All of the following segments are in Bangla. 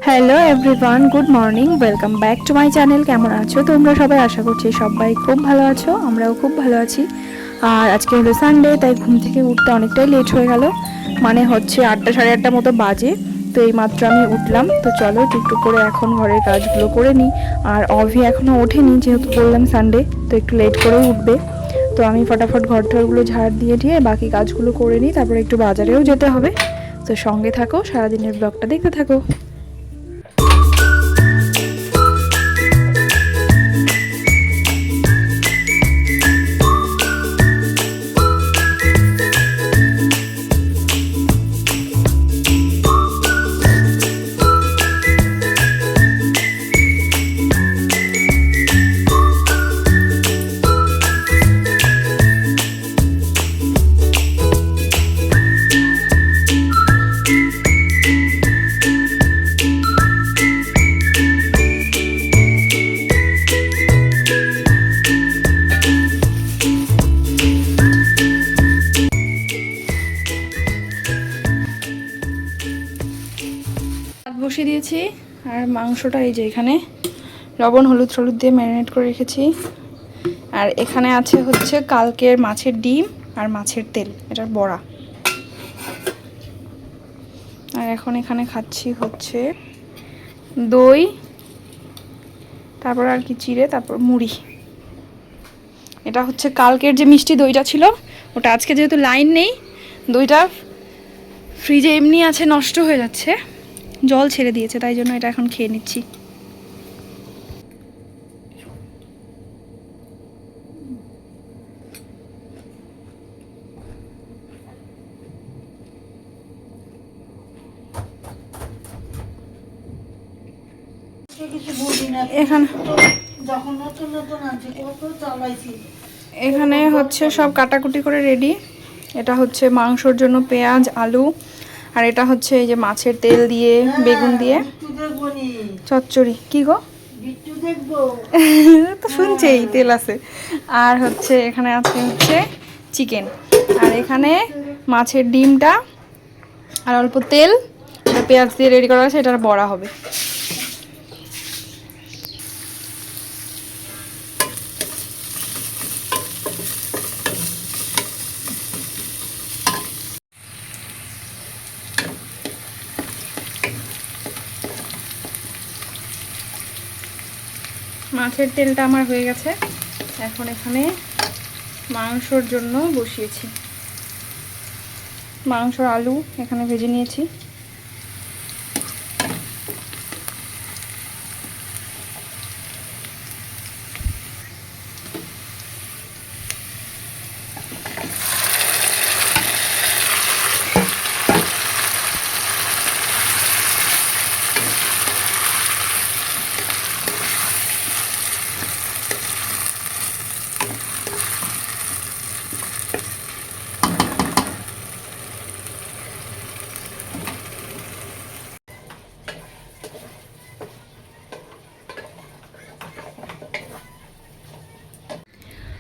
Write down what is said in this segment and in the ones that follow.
Hello everyone, good morning, welcome back to my channel. কেমন আছো তোমরা সবাই? আশা করছি সবাই খুব ভালো আছো, আমরাও খুব ভালো আছি। আর আজকে হলো সানডে, তাই ঘুম থেকে উঠতে অনেকটাই লেট হয়ে গেল, মানে হচ্ছে 8টা সাড়ে 8টা মতো বাজে। তো এই মাত্র আমি উঠলাম, তো চলো টুকটুক করে এখন ঘরের কাজগুলো করে নিই। আর অভি এখনও ওঠেনি, যেহেতু বললাম সানডে, তো একটু লেট করেই উঠবে। তো আমি ফটাফট ঘর ঠরগুলো ঝাড় দিয়ে বাকি কাজগুলো করে নিই, তারপরে একটু বাজারেও যেতে হবে। তো সঙ্গে থাকো, সারাদিনের ব্লগটা দেখতে থাকো। বসিয়ে দিয়েছি, আর মাংসটা এই যে এখানে লবণ হলুদ হলুদ দিয়ে ম্যারিনেট করে রেখেছি। আর এখানে আছে হচ্ছে কালকের মাছের ডিম আর মাছের তেল, এটার বড়া। আর এখন এখানে খাচ্ছি হচ্ছে দই, তারপর আর কি চিড়ে, তারপর মুড়ি। এটা হচ্ছে কালকের যে মিষ্টি দইটা ছিল, ওটা আজকে যেহেতু লাইন নেই, দইটা ফ্রিজে এমনি আছে, নষ্ট হয়ে যাচ্ছে, জল ছেড়ে দিয়েছে, তাই জন্য এটা এখন খেয়ে নিচ্ছি। এখানে হচ্ছে সব কাটাকুটি করে রেডি। এটা হচ্ছে মাংসর জন্য পেঁয়াজ আলু, আর এটা হচ্ছে এই যে মাছের তেল দিয়ে বেগুন দিয়ে চচ্চড়ি। কি গো? তো শুনছেই তেল আছে। আর হচ্ছে এখানে আছে হচ্ছে চিকেন, আর এখানে মাছের ডিমটা আর অল্প তেল, পেঁয়াজ দিয়ে রেডি করা আছে, এটা বড়া হবে। মাছের তেলটা আমার হয়ে গেছে, এখন এখানে মাংসর জন্য বসিয়েছি। মাংসর আলু এখানে ভেজে নিয়েছি।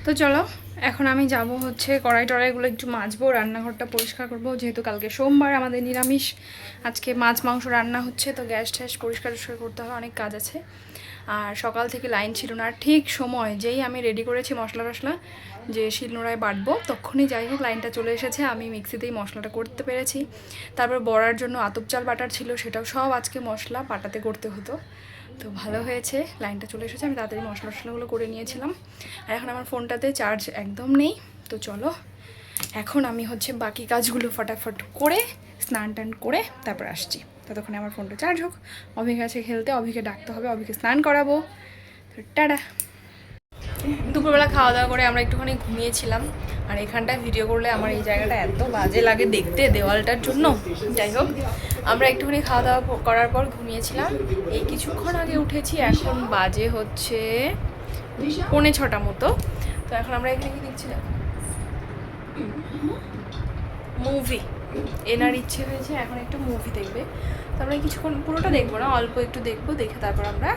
তো চলো এখন আমি যাব হচ্ছে কড়াই টড়াইগুলো একটু মাজবো, রান্নাঘরটা পরিষ্কার করব, যেহেতু কালকে সোমবার আমাদের নিরামিষ। আজকে মাছ মাংস রান্না হচ্ছে, তো গ্যাস ট্যাস পরিষ্কার করতে হবে, অনেক কাজ আছে। আর সকাল থেকে লাইন ছিল না, ঠিক সময় যেই আমি রেডি করেছি মশলা টশলা যে শিলনোড়ায় বাটবো, তখনই যাই হোক লাইনটা চলে এসেছে, আমি মিক্সিতেই মশলাটা করতে পেরেছি। তারপর বড়ার জন্য আতপ চাল বাটার ছিল, সেটাও সব আজকে মশলা পাটাতে করতে হতো। তো ভালো হয়েছে, লাইনটা চলে এসেছে, আমি তাড়াতাড়ি মশলা টশলাগুলো করে নিয়েছিলাম। আর এখন আমার ফোনটাতে চার্জ একদম নেই। তো চলো এখন আমি হচ্ছে বাকি কাজগুলো ফটাফট করে স্নান টান করে তারপর আসছি। ততক্ষণে আমার ফোনটা চার্জ হোক, অভিকে আছে খেলতে, অভিকে ডাকতে হবে, অভিকে স্নান করাবো। তো টাটা। দুপুরবেলা খাওয়া দাওয়া করে আমরা একটুখানি ঘুমিয়েছিলাম। আর এখানটায় ভিডিও করলে আমার এই জায়গাটা এত বাজে লাগে দেখতে দেওয়ালটার জন্য। যাই হোক, আমরা একটুখানি খাওয়া দাওয়া করার পর ঘুমিয়েছিলাম। এই কিছুক্ষণ আগে উঠেছি, এখন বাজে হচ্ছে 6:45 মতো। তো এখন আমরা এখানে কি দেখছিলাম, মুভি। এনার ইচ্ছে হয়েছে এখন একটু মুভি দেখবে, তো আমরা কিছুক্ষণ পুরোটা দেখবো না, অল্প একটু দেখবো, দেখে তারপর আমরা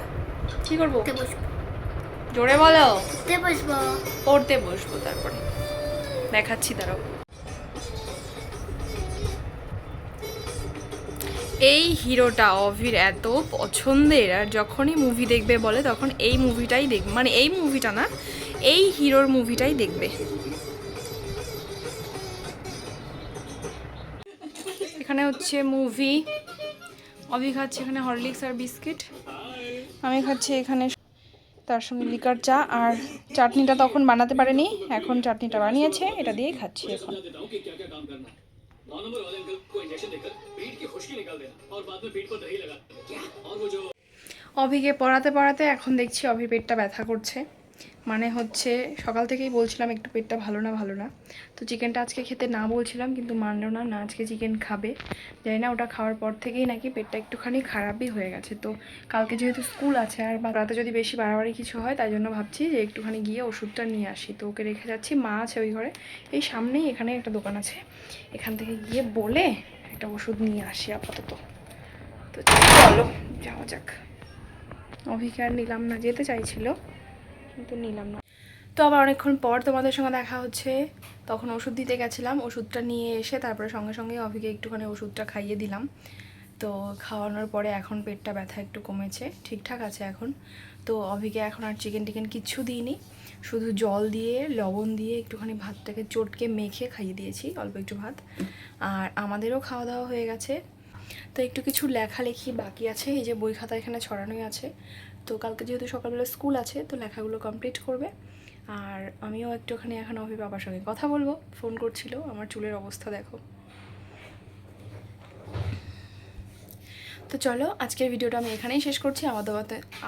কি করবো? জোরে বলো। পড়তে বসবো, তারপরে দেখাচ্ছি। তারাও এই হিরোটা অভির এত পছন্দের, আর যখনই মুভি দেখবে বলে তখন এই মুভিটাই দেখবে, মানে এই মুভিটা না, এই হিরোর মুভিটাই দেখবে। এখানে হচ্ছে মুভি, অভি খাচ্ছে এখানে হরলিক্স আর বিস্কিট, আমি খাচ্ছি এখানে তার সঙ্গে লিকার চা, আর চাটনিটা তখন বানাতে পারেনি, এখন চাটনিটা বানিয়েছে, এটা দিয়েই খাচ্ছি এখন। অভিকে পড়াতে পড়াতে এখন দেখছি অভির পেটটা ব্যথা করছে, মানে হচ্ছে সকাল থেকেই বলছিলাম একটু পেটটা ভালো না ভালো না, তো চিকেনটা আজকে খেতে না বলছিলাম কিন্তু মানলো না, না আজকে চিকেন খাবে। জানি না ওটা খাওয়ার পর থেকেই নাকি পেটটা একটুখানি খারাপই হয়ে গেছে। তো কালকে যেহেতু স্কুল আছে আর রাতে যদি বেশি বাড়াবাড়ি কিছু হয়, তাই জন্য ভাবছি যে একটুখানি গিয়ে ওষুধটা নিয়ে আসি। তো ওকে রেখে যাচ্ছি, মা আছে ওই ঘরে, এই সামনেই এখানে একটা দোকান আছে, এখান থেকে গিয়ে বলে একটা ওষুধ নিয়ে আসি আপাতত। তো চলো যাওয়া যাক। অভিকে আর নিলাম না, যেতে চাইছিল কিন্তু নিলাম না। তো আবার অনেকক্ষণ পর তোমাদের সঙ্গে দেখা হচ্ছে। তখন ওষুধ দিতে গেছিলাম, ওষুধটা নিয়ে এসে তারপরে সঙ্গে সঙ্গে অভিকে একটুখানি ওষুধটা খাইয়ে দিলাম। তো খাওয়ানোর পরে এখন পেটটা ব্যথা একটু কমেছে, ঠিকঠাক আছে এখন। তো অভিকে এখন আর চিকেন টিকেন কিচ্ছু দিইনি, শুধু জল দিয়ে লবণ দিয়ে একটুখানি ভাতটাকে চটকে মেখে খাইয়ে দিয়েছি, অল্প একটু ভাত। আর আমাদেরও খাওয়া দাওয়া হয়ে গেছে। তো একটু কিছু লেখালেখি বাকি আছে, এই যে বই খাতা এখানে ছড়ানোই আছে। তো কালকে যেহেতু সকালবেলা স্কুল আছে, তো লেখাগুলো কমপ্লিট করবে। আর আমিও একটুখানি এখন অভি বাবার সঙ্গে কথা বলবো, ফোন করছিল। আমার চুলের অবস্থা দেখো। তো চলো আজকের ভিডিওটা আমি এখানেই শেষ করছি।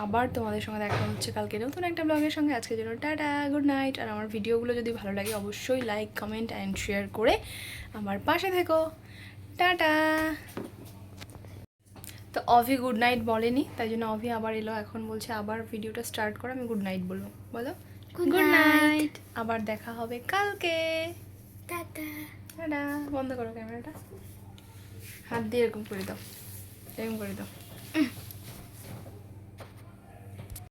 আবার তোমাদের সঙ্গে দেখা হচ্ছে কালকে নতুন একটা ব্লগের সঙ্গে। আজকের জন্য টাটা, গুড নাইট। আর আমার ভিডিওগুলো যদি ভালো লাগে অবশ্যই লাইক, কমেন্ট অ্যান্ড শেয়ার করে আমার পাশে থেকো। টাটা। তো অভি গুড নাইট বলেনি, তাই জন্য অভি আবার এলো, এখন বলছে আবার ভিডিওটা স্টার্ট করো, আমি গুড নাইট বলবো। বলো গুড নাইট, আবার দেখা হবে কালকে। Tata tata. বন্ধ করো ক্যামেরাটা, হাত দিয়ে এরকম করে দাও, এরকম করে দাও।